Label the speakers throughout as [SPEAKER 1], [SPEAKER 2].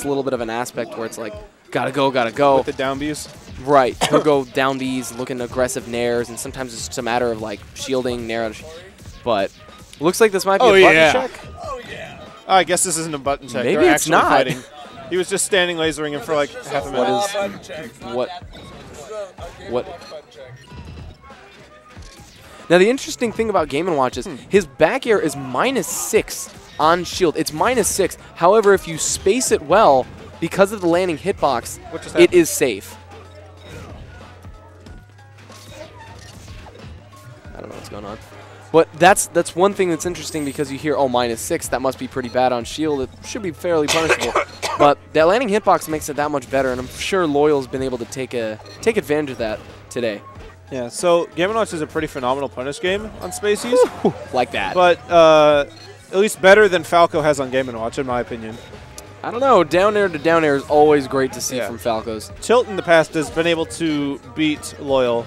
[SPEAKER 1] a little bit of an aspect where it's like, gotta go, gotta go.
[SPEAKER 2] With the down Bs?
[SPEAKER 1] Right. He'll go down Bs, looking aggressive nairs, and sometimes it's just a matter of like shielding, nair. But looks like this might be a button check.
[SPEAKER 2] Oh, yeah. I guess this isn't a button check.
[SPEAKER 1] Maybe
[SPEAKER 2] They're
[SPEAKER 1] it's
[SPEAKER 2] actually
[SPEAKER 1] not.
[SPEAKER 2] Fighting. He was just standing lasering him for like half a minute.
[SPEAKER 1] What? Now, the interesting thing about Game & Watch is his back air is -6 on shield. It's -6. However, if you space it well, because of the landing hitbox, it is safe. I don't know what's going on. But that's one thing that's interesting because you hear, oh, -6, that must be pretty bad on shield. It should be fairly punishable. But that landing hitbox makes it that much better, and I'm sure Loyal's been able to take advantage of that today.
[SPEAKER 2] Yeah, so Game & Watch is a pretty phenomenal punish game on Spaceys.
[SPEAKER 1] Like that.
[SPEAKER 2] But at least better than Falco has on Game & Watch, in my opinion.
[SPEAKER 1] I don't know. Down air to down air is always great to see from Falcos.
[SPEAKER 2] Tilt in the past has been able to beat Loyal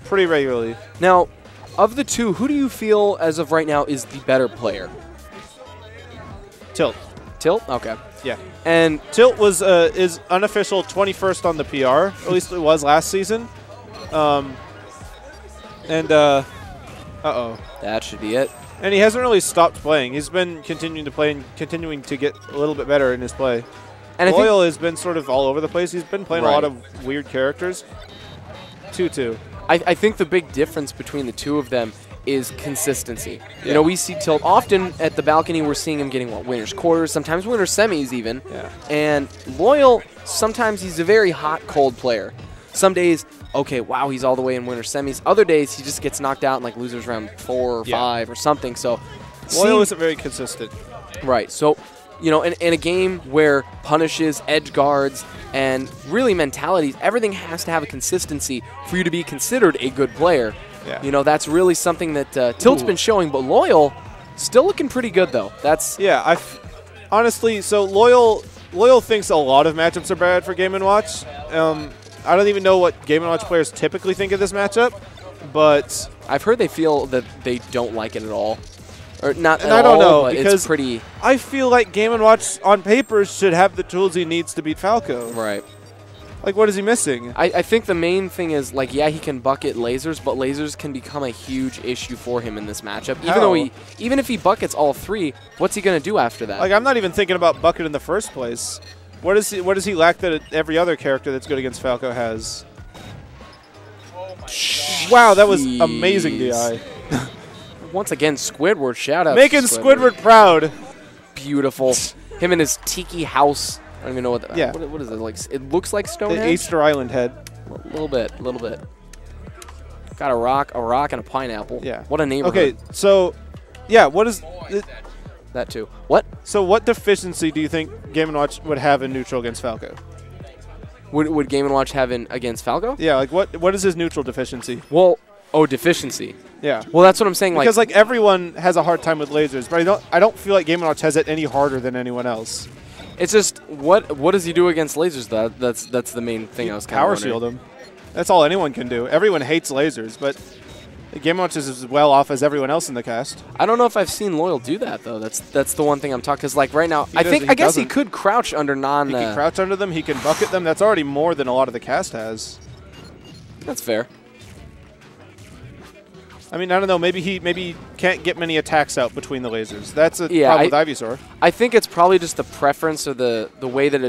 [SPEAKER 2] pretty regularly.
[SPEAKER 1] Now, of the two, who do you feel, as of right now, is the better player?
[SPEAKER 2] Tilt.
[SPEAKER 1] Tilt? Okay.
[SPEAKER 2] Yeah.
[SPEAKER 1] And
[SPEAKER 2] Tilt was is unofficial 21st on the PR. Or at least it was last season. Uh-oh.
[SPEAKER 1] That should be it.
[SPEAKER 2] And he hasn't really stopped playing. He's been continuing to play and continuing to get a little bit better in his play. And Loyal has been sort of all over the place. He's been playing a lot of weird characters. 2-2.
[SPEAKER 1] I think the big difference between the two of them is consistency. Yeah. You know, we see Tilt often at the balcony. We're seeing him getting, what, winners quarters, sometimes winners semis even. Yeah. And Loyal, sometimes he's a very hot, cold player. Some days, okay, wow, he's all the way in winner semis. Other days, he just gets knocked out in like losers round 4 or 5 or something. So
[SPEAKER 2] Loyal isn't very consistent.
[SPEAKER 1] Right. So, you know, in a game where punishes, edge guards, and really mentalities, everything has to have a consistency for you to be considered a good player. Yeah. You know, that's really something that Tilt's been showing, but Loyal still looking pretty good, though. That's
[SPEAKER 2] honestly, so Loyal thinks a lot of matchups are bad for Game & Watch. I don't even know what Game & Watch players typically think of this matchup, but
[SPEAKER 1] I've heard they feel that they don't like it at all. Or not
[SPEAKER 2] and I don't know, because
[SPEAKER 1] it's pretty.
[SPEAKER 2] I feel like Game & Watch on paper should have the tools he needs to beat Falco.
[SPEAKER 1] Right.
[SPEAKER 2] Like, what is he missing?
[SPEAKER 1] I think the main thing is, like, yeah, he can bucket lasers, but lasers can become a huge issue for him in this matchup. Even if he buckets all 3, what's he going to do after that?
[SPEAKER 2] Like, I'm not even thinking about bucket in the first place. What does he lack that every other character that's good against Falco has? Wow, that was amazing DI.
[SPEAKER 1] Once again, Squidward, shout out.
[SPEAKER 2] Making Squidward proud.
[SPEAKER 1] Beautiful. Him and his tiki house. I don't even know what. What is it like? It looks like Stonehenge.
[SPEAKER 2] The Easter Island head.
[SPEAKER 1] A little bit. Got a rock, and a pineapple.
[SPEAKER 2] Yeah.
[SPEAKER 1] What a neighborhood.
[SPEAKER 2] Okay, so yeah, what is
[SPEAKER 1] that too? What?
[SPEAKER 2] So what deficiency do you think Game & Watch would have in neutral against Falco?
[SPEAKER 1] Would Game & Watch have against Falco?
[SPEAKER 2] Yeah, like what is his neutral deficiency?
[SPEAKER 1] Well, deficiency.
[SPEAKER 2] Yeah.
[SPEAKER 1] Well, that's what I'm saying.
[SPEAKER 2] Because like everyone has a hard time with lasers, but I don't feel like Game & Watch has it any harder than anyone else.
[SPEAKER 1] It's just what does he do against lasers? That's the main thing I was kind of wondering.
[SPEAKER 2] Power shield him. That's all anyone can do. Everyone hates lasers, but Game & Watch is as well off as everyone else in the cast.
[SPEAKER 1] I don't know if I've seen Loyal do that though. That's the one thing I'm talking. Because like right now, I guess he could crouch under non.
[SPEAKER 2] He can crouch under them. He can bucket them. That's already more than a lot of the cast has.
[SPEAKER 1] That's fair.
[SPEAKER 2] I mean, I don't know. Maybe he can't get many attacks out between the lasers. That's a problem with Ivysaur.
[SPEAKER 1] I think it's probably just the preference or the way that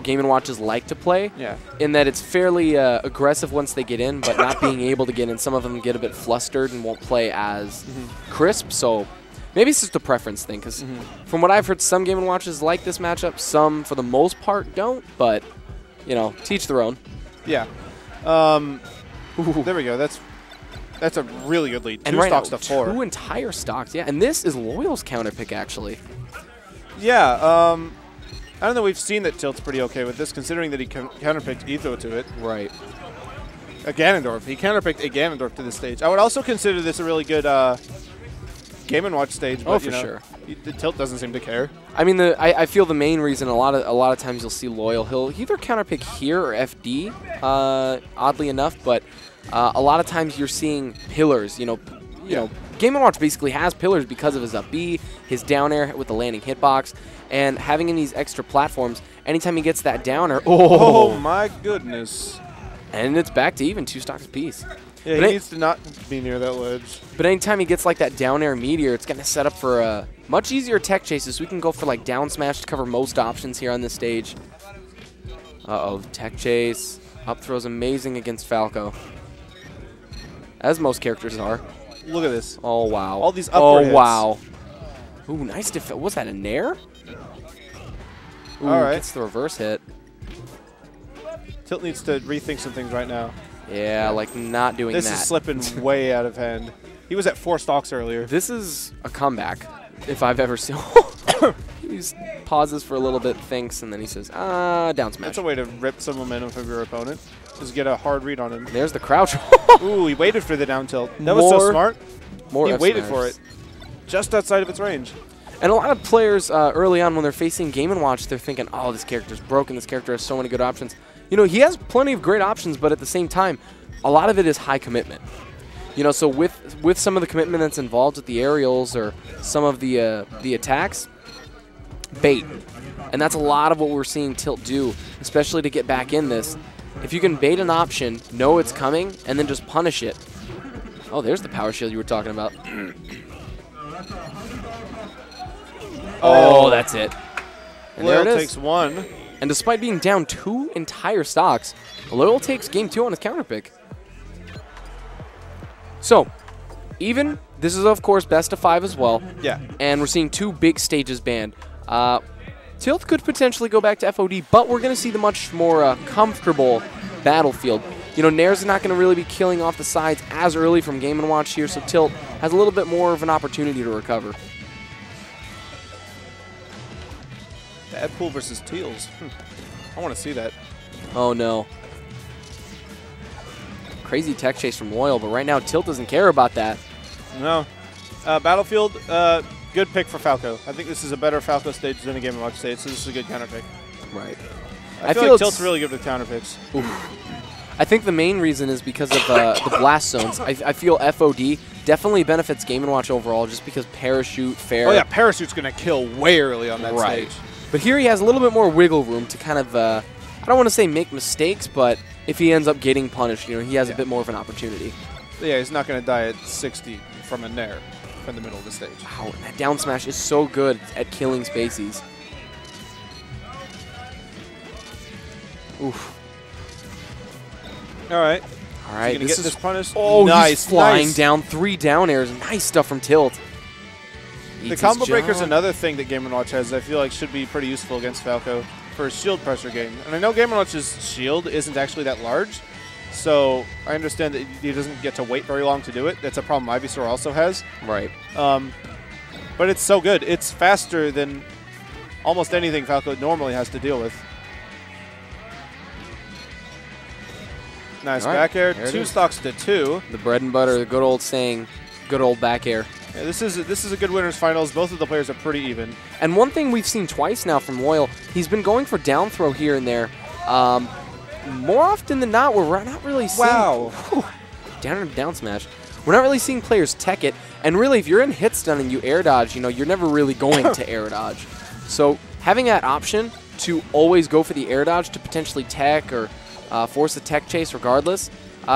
[SPEAKER 1] Game & Watches like to play.
[SPEAKER 2] Yeah. In
[SPEAKER 1] that it's fairly aggressive once they get in, but not being able to get in. Some of them get a bit flustered and won't play as crisp. So maybe it's just a preference thing. Because from what I've heard, some Game & Watches like this matchup. Some, for the most part, don't. But teach their own.
[SPEAKER 2] Yeah. There we go. That's a really good lead.
[SPEAKER 1] And
[SPEAKER 2] 2 stocks to 4.
[SPEAKER 1] 2 entire stocks, yeah. And this is Loyal's counter pick, actually.
[SPEAKER 2] Yeah. I don't know. We've seen that Tilt's pretty okay with this, considering that he counterpicked Etho to it.
[SPEAKER 1] Right.
[SPEAKER 2] A Ganondorf. He counterpicked a Ganondorf to this stage. I would also consider this a really good Game & Watch stage. But,
[SPEAKER 1] for sure.
[SPEAKER 2] The Tilt doesn't seem to care.
[SPEAKER 1] I mean, I feel the main reason a lot of times you'll see Loyal, he'll either counterpick here or FD, oddly enough, but a lot of times you're seeing pillars. You know, Game & Watch basically has pillars because of his up B, his down air with the landing hitbox, And having in these extra platforms, anytime he gets that downer,
[SPEAKER 2] oh my goodness.
[SPEAKER 1] And it's back to even, 2 stocks apiece.
[SPEAKER 2] Yeah, he needs to not be near that ledge.
[SPEAKER 1] But anytime he gets like that down air meteor, it's going to set up for a much easier tech chases. We can go for like down smash to cover most options here on this stage. Uh-oh, tech chase. Up throw's amazing against Falco. As most characters are.
[SPEAKER 2] Look at this.
[SPEAKER 1] Oh, wow.
[SPEAKER 2] All these upward hits.
[SPEAKER 1] Oh, wow. Ooh, nice defense. Was that a nair? Ooh,
[SPEAKER 2] all right.
[SPEAKER 1] Gets the reverse hit.
[SPEAKER 2] Tilt needs to rethink some things right now.
[SPEAKER 1] Yeah, like not doing that.
[SPEAKER 2] This is slipping way out of hand. He was at 4 stocks earlier.
[SPEAKER 1] This is a comeback, if I've ever seen. He just pauses for a little bit, thinks, and then he says, down smash.
[SPEAKER 2] That's a way to rip some momentum from your opponent. Just get a hard read on him.
[SPEAKER 1] There's the crouch.
[SPEAKER 2] Ooh, he waited for the down tilt. That was so smart. He waited for it. Just outside of its range.
[SPEAKER 1] And a lot of players early on when they're facing Game & Watch, they're thinking, oh, this character's broken. This character has so many good options. You know, he has plenty of great options, but at the same time, a lot of it is high commitment. You know, so with some of the commitment that's involved with the aerials or some of the attacks, bait. And that's a lot of what we're seeing Tilt do, especially to get back in this. If you can bait an option, know it's coming, and then just punish it. Oh, there's the power shield you were talking about. Oh, that's it. And there it is.
[SPEAKER 2] Takes 1.
[SPEAKER 1] And despite being down 2 entire stocks, Loyal takes game 2 on his counter pick. So, even, this is of course best of 5 as well.
[SPEAKER 2] Yeah.
[SPEAKER 1] And we're seeing 2 big stages banned. Tilt could potentially go back to FOD, but we're going to see the much more comfortable battlefield. You know, Nair's not going to really be killing off the sides as early from Game & Watch here, so Tilt has a little bit more of an opportunity to recover.
[SPEAKER 2] Deadpool versus Teals. I want to see that.
[SPEAKER 1] Oh, no. Crazy tech chase from Loyal, but right now Tilt doesn't care about that.
[SPEAKER 2] No. Battlefield, good pick for Falco. I think this is a better Falco stage than a Game & Watch stage, so this is a good counter pick.
[SPEAKER 1] Right.
[SPEAKER 2] I feel like Tilt's really good with counter picks.
[SPEAKER 1] I think the main reason is because of the blast zones. I feel FOD definitely benefits Game & Watch overall just because Parachute, Fair.
[SPEAKER 2] Oh, yeah, Parachute's going to kill way early on that stage.
[SPEAKER 1] But here he has a little bit more wiggle room to kind of, I don't want to say make mistakes, but if he ends up getting punished, you know, he has a bit more of an opportunity.
[SPEAKER 2] Yeah, he's not going to die at 60 from a Nair in the middle of the stage.
[SPEAKER 1] Wow, and that down smash is so good at killing spacies. Oof.
[SPEAKER 2] All right.
[SPEAKER 1] All right.
[SPEAKER 2] This is punished.
[SPEAKER 1] Oh,
[SPEAKER 2] nice.
[SPEAKER 1] He's flying down 3 down airs. Nice stuff from Tilt.
[SPEAKER 2] The combo breaker is another thing that Game & Watch has I feel like should be pretty useful against Falco for a shield pressure game. And I know Game & Watch's shield isn't actually that large, so I understand that he doesn't get to wait very long to do it. That's a problem Ivysaur also has.
[SPEAKER 1] Right.
[SPEAKER 2] But it's so good. It's faster than almost anything Falco normally has to deal with. Nice back air. 2 stocks to 2.
[SPEAKER 1] The bread and butter, the good old saying, good old back air.
[SPEAKER 2] Yeah, this is a good winners finals. Both of the players are pretty even.
[SPEAKER 1] And one thing we've seen twice now from Loyal, he's been going for down throw here and there. More often than not, we're not really seeing down smash. We're not really seeing players tech it. And really, if you're in hit stun and you air dodge, you know, you're never really going to air dodge. So having that option to always go for the air dodge to potentially tech or force a tech chase regardless,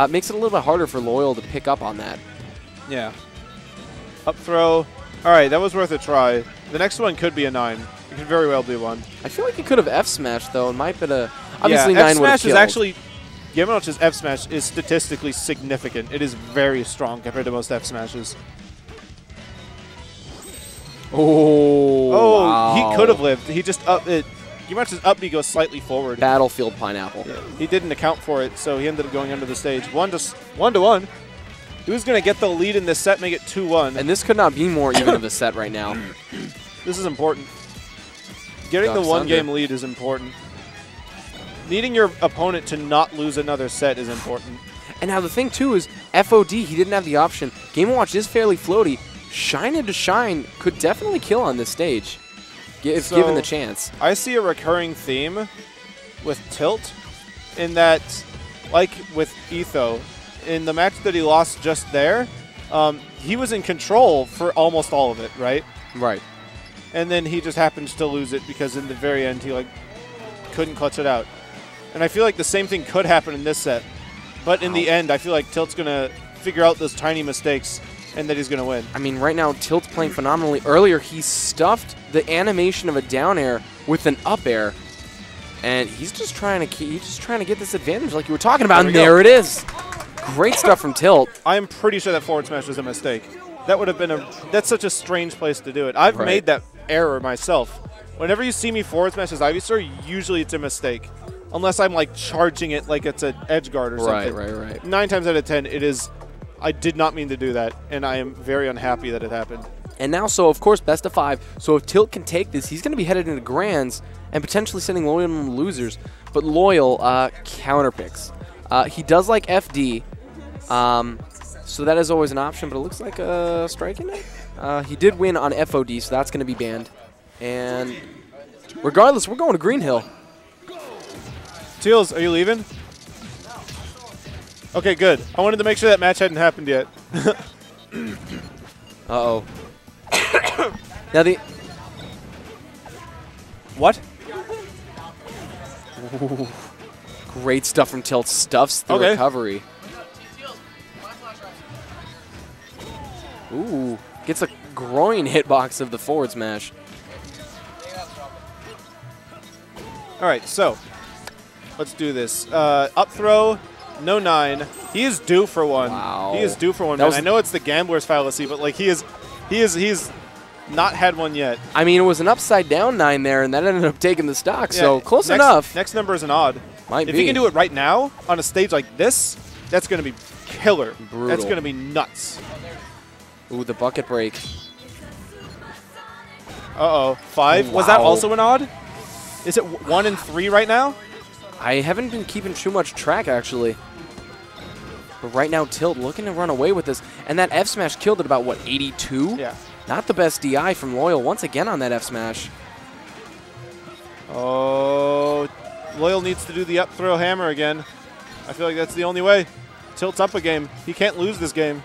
[SPEAKER 1] makes it a little bit harder for Loyal to pick up on that.
[SPEAKER 2] Yeah. Up throw. All right, that was worth a try. The next one could be a 9. It could very well be 1.
[SPEAKER 1] I feel like he could have F smashed though. It might have been a obviously 9 would have killed.
[SPEAKER 2] F smash is actually Game & Watch's F smash is statistically significant. It is very strong compared to most F smashes.
[SPEAKER 1] Oh, wow.
[SPEAKER 2] He could have lived. He just Game & Watch's up B goes slightly forward.
[SPEAKER 1] Battlefield pineapple.
[SPEAKER 2] Yeah, he didn't account for it, so he ended up going under the stage. 1-1. Who's going to get the lead in this set, make it 2-1?
[SPEAKER 1] And this could not be more even of a set right now.
[SPEAKER 2] This is important. Getting the 1-game lead is important. Needing your opponent to not lose another set is important.
[SPEAKER 1] And now the thing, too, is FOD, he didn't have the option. Game & Watch is fairly floaty. Shine into Shine could definitely kill on this stage, if given the chance.
[SPEAKER 2] I see a recurring theme with Tilt in that, like with Etho, in the match that he lost just there, he was in control for almost all of it, right?
[SPEAKER 1] Right.
[SPEAKER 2] and then he just happens to lose it because in the very end he like couldn't clutch it out. And I feel like the same thing could happen in this set, but in the end I feel like Tilt's gonna figure out those tiny mistakes and that he's gonna win.
[SPEAKER 1] I mean, right now Tilt's playing phenomenally. Earlier he stuffed the animation of a down air with an up air, and he's just trying to get this advantage like you were talking about. And there it is. Great stuff from Tilt.
[SPEAKER 2] I'm pretty sure that forward smash was a mistake. That would have been that's such a strange place to do it. I've made that error myself. Whenever you see me forward smash as Ivysaur, usually it's a mistake. Unless I'm like charging it like it's an edge guard or something.
[SPEAKER 1] Right.
[SPEAKER 2] 9 times out of 10, it is. I did not mean to do that, and I am very unhappy that it happened.
[SPEAKER 1] And now, so of course, best of 5. So if Tilt can take this, he's going to be headed into Grands and potentially sending Loyal in the losers. But Loyal counter picks. He does like FD, so that is always an option. But it looks like striking it. He did win on FOD, so that's going to be banned. And regardless, we're going to Green Hill.
[SPEAKER 2] Teals, are you leaving? Okay, good. I wanted to make sure that match hadn't happened yet.
[SPEAKER 1] Uh-oh. Now the...
[SPEAKER 2] What?
[SPEAKER 1] Ooh. Great stuff from Tilt. Stuffs the recovery. Ooh. Gets a groin hitbox of the forward smash.
[SPEAKER 2] All right, so let's do this. Up throw, no 9. He is due for one.
[SPEAKER 1] Wow.
[SPEAKER 2] He is due for one, man. I know it's the gambler's fallacy, but like he's not had one yet.
[SPEAKER 1] I mean, it was an upside down 9 there, and that ended up taking the stock. Yeah, so close enough.
[SPEAKER 2] Next number is an odd.
[SPEAKER 1] Might
[SPEAKER 2] if
[SPEAKER 1] be.
[SPEAKER 2] he can do it right now on a stage like this, that's going to be killer.
[SPEAKER 1] Brutal.
[SPEAKER 2] That's going to be nuts.
[SPEAKER 1] Ooh, the bucket break.
[SPEAKER 2] Uh-oh. 5.
[SPEAKER 1] Wow.
[SPEAKER 2] Was that also an odd? Is it 1 and 3 right now?
[SPEAKER 1] I haven't been keeping too much track, actually. But right now, Tilt looking to run away with this. And that F smash killed at about, what, 82?
[SPEAKER 2] Yeah.
[SPEAKER 1] Not the best DI from Loyal once again on that F smash.
[SPEAKER 2] Oh, Loyal needs to do the up throw hammer again. I feel like that's the only way. Tilt's up a game. He can't lose this game.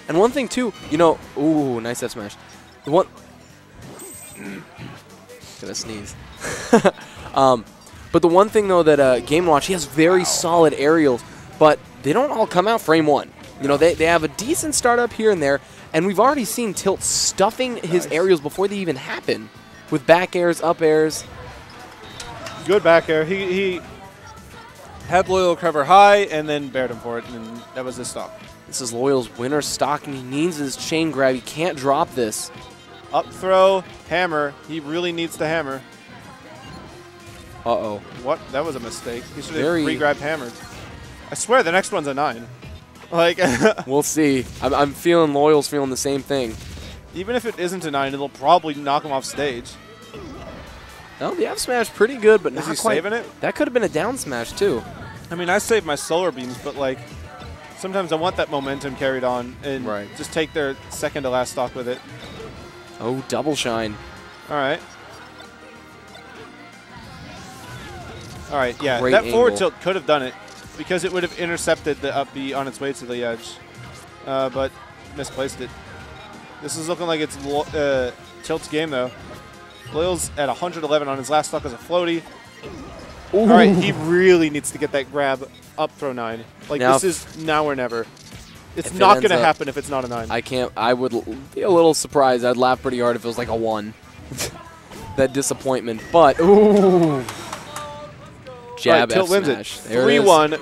[SPEAKER 1] And one thing, too, you know, ooh, nice F smash. The one... Gonna sneeze. But the one thing, though, that Game & Watch, he has very solid aerials, but they don't all come out frame 1. You know, they have a decent start up here and there, and we've already seen Tilt stuffing his aerials before they even happen with back airs, up airs.
[SPEAKER 2] Good back air. He had Loyal recover high and then bared him for it, and that was his stop.
[SPEAKER 1] This is Loyal's winner stock, and he needs his chain grab. He can't drop this.
[SPEAKER 2] Up throw, hammer. He really needs to hammer.
[SPEAKER 1] Uh-oh.
[SPEAKER 2] What? That was a mistake. He should have re-grabbed hammered. I swear the next one's a 9. Like
[SPEAKER 1] we'll see. I'm feeling Loyal's feeling the same thing.
[SPEAKER 2] Even if it isn't a 9, it'll probably knock him off stage.
[SPEAKER 1] Well, the F smash pretty good, but not
[SPEAKER 2] quite. Is he
[SPEAKER 1] quite.
[SPEAKER 2] saving it?
[SPEAKER 1] That could have been a down smash, too.
[SPEAKER 2] I mean, I saved my solar beams, but like sometimes I want that momentum carried on and just take their second to last stock with it.
[SPEAKER 1] Oh, double shine.
[SPEAKER 2] All right. All right, yeah.
[SPEAKER 1] Great
[SPEAKER 2] that forward
[SPEAKER 1] angle.
[SPEAKER 2] tilt could have done it because it would have intercepted the up B on its way to the edge, but misplaced it. This is looking like it's Tilt's game, though. Loyal's at 111 on his last stock as a floaty. Ooh. All right, he really needs to get that grab up throw 9. Like,
[SPEAKER 1] now
[SPEAKER 2] this is now or never. It's not going to happen if it's not a 9.
[SPEAKER 1] I would be a little surprised. I'd laugh pretty hard if it was like a 1. That disappointment. But, ooh. Jab
[SPEAKER 2] Tilt
[SPEAKER 1] F
[SPEAKER 2] wins
[SPEAKER 1] smash.
[SPEAKER 2] it. 3-1.